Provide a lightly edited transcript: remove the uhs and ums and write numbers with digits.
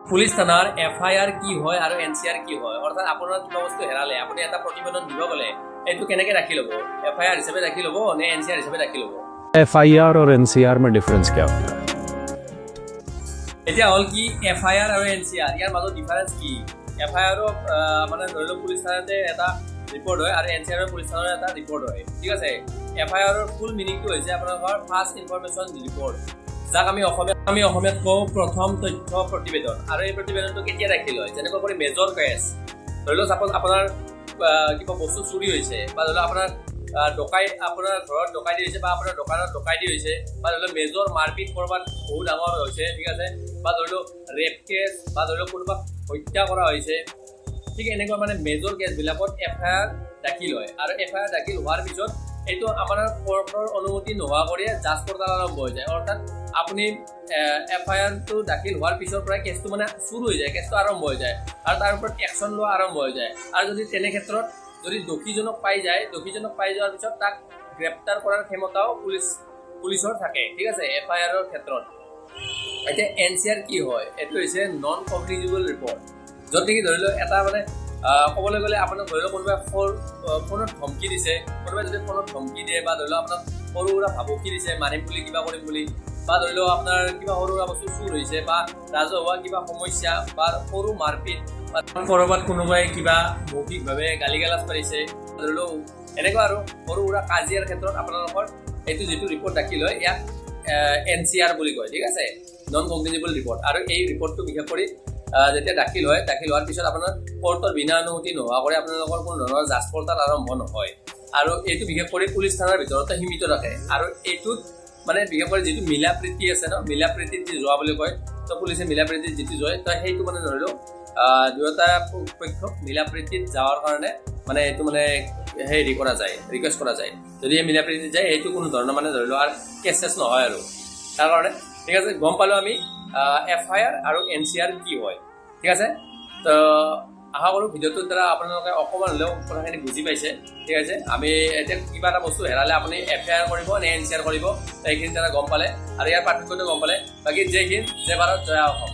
Police থানাৰ FIR কি হয় আৰু NCR কি হয়, অৰ্থাৎ আপোনাৰ কিবা বস্তু হেৰালে আপুনি এটা প্ৰতিবেদন দিব গ'লে এইটো কেনেকৈ ৰাখি ল'ব, FIR হিচাপে ৰাখি ল'ব নে NCR হিচাপে ৰাখি ল'ব? FIR और NCR में डिफरेंस क्या होता है? এতিয়া হ'ল কি FIR আৰু NCR, ইয়াৰ মাজত ডিফাৰেঞ্চ কি? FIR মানে ধৰি লওক পুলিচ থানাতে এটা ৰিপৰ্ট হয় আৰু NCR পুলিচ থানাৰ এটা ৰিপৰ্ট হয়, ঠিক আছে। FIR ফুল মিনিংটো হৈছে আপোনালোকৰ ফাৰ্ষ্ট ইনফৰমেশ্যন ৰিপৰ্ট, যাক আমি অসমীয়াত কওঁ প্ৰথম তথ্য প্ৰতিবেদন। আৰু এই প্ৰতিবেদনটো কেতিয়া ৰাখি লয়, যেনেকৈ কৰি মেজৰ কেছ, ধৰি লওক চাপ'জ আপোনাৰ কিবা বস্তু চুৰি হৈছে, বা ধৰি লওক আপোনাৰ আপোনাৰ ঘৰত ডকাইতি হৈছে, বা আপোনাৰ দোকানত ডকাইতি হৈছে, বা ধৰি লওক মেজৰ মাৰপিট ক'ৰবাত বহুত ডাঙৰ হৈছে, ঠিক আছে, বা ধৰি লওক ৰেপ কেছ, বা ধৰি লওক কোনোবা হত্যা কৰা হৈছে, ঠিক এনেকুৱা মানে মেজৰ কেছবিলাকত FIR দাখিল হয়। আৰু FIR দাখিল হোৱাৰ পিছত এইটো আপোনাৰ কোৰ্টৰ অনুমতি নোহোৱা কৰিয়ে জাজ পৰ্টাল আৰম্ভ হৈ যায়। অৰ্থাৎ আপুনি FIRটো দাখিল হোৱাৰ পিছৰ পৰাই কেছটো মানে চুৰু হৈ যায়, কেছটো আৰম্ভ হৈ যায় আৰু তাৰ ওপৰত একশ্যন লোৱা আৰম্ভ হৈ যায়। আৰু যদি তেনে ক্ষেত্ৰত যদি দোষীজনক পাই যায়, দোষীজনক পাই যোৱাৰ পিছত তাক গ্ৰেপ্তাৰ কৰাৰ ক্ষমতাও পুলিচৰ থাকে, ঠিক আছে, FIRৰ ক্ষেত্ৰত। এতিয়া NCR কি হয়, এইটো হৈছে নন কগনিজেবল ৰিপৰ্ট, য'ত নেকি ধৰি লওক এটা মানে ক'বলৈ গ'লে আপোনাক ধৰি লওক কোনোবাই ফোনত ধমকি দিছে, কোনোবাই যদি ফোনত ধমকি দিয়ে, বা ধৰি লওক আপোনাক সৰু সুৰা ভাবুকি দিছে, মাৰিম বুলি, কিবা কৰিম বুলি, বা ধৰি লওক আপোনাৰ কিবা সৰু সুৰা বস্তু চুৰ হৈছে, বা ৰাজহুৱা কিবা সমস্যা, বা সৰু মাৰপিট, বা ক'ৰবাত কোনোবাই কিবা মৌখিকভাৱে গালি গালাজ পাৰিছে, ধৰি লওক এনেকুৱা আৰু সৰু সুৰা কাজিয়াৰ ক্ষেত্ৰত আপোনালোকৰ এইটো যিটো ৰিপৰ্ট দাখিল হয় ইয়াক NCR বুলি কয়, ঠিক আছে, নন কগনিজেবল ৰিপৰ্ট। আৰু এই ৰিপৰ্টটো বিশেষ কৰি যেতিয়া দাখিল হয়, দাখিল হোৱাৰ পিছত আপোনাৰ কোৰ্টৰ বিনা অনুমতি নোহোৱা কৰি আপোনালোকৰ কোনো ধৰণৰ জাজ পৰ্টাল আৰম্ভ নহয়। আৰু এইটো বিশেষ কৰি পুলিচ থানাৰ ভিতৰতে সীমিত ৰাখে। আৰু এইটোত মানে বিশেষ কৰি যিটো মিলা প্ৰীতি আছে ন, মিলা প্ৰীতিত যি যোৱা বুলি কয়, তো পুলিচে মিলা প্ৰীতিত যিটো যায়, তো সেইটো মানে ধৰি লওক দুয়োটা পক্ষক মিলা প্ৰীতিত যাৱাৰ কাৰণে মানে এইটো মানে হেৰি কৰা যায়, ৰিকুৱেষ্ট কৰা যায়। যদি মিলা প্ৰীতিত যায় সেইটো কোনো ধৰণৰ মানে ধৰি লওক আৰু কেছ চেছ নহয় আৰু তাৰ কাৰণে, ঠিক আছে। গম পালোঁ আমি FIR আৰু NCR কি হয়, ঠিক আছে। তো আশা কৰোঁ ভিডিঅ'টোৰ দ্বাৰা আপোনালোকে অকণমান হ'লেও কথাখিনি বুজি পাইছে, ঠিক আছে। আমি এতিয়া কিবা এটা বস্তু হেৰালে আপুনি FIR কৰিব নে NCR কৰিব, এইখিনি দ্বাৰা গম পালে আৰু ইয়াৰ পাৰ্থক্যটো গম পালে। বাকী জয় হিন্দ, জয় ভাৰত, জয় অসম।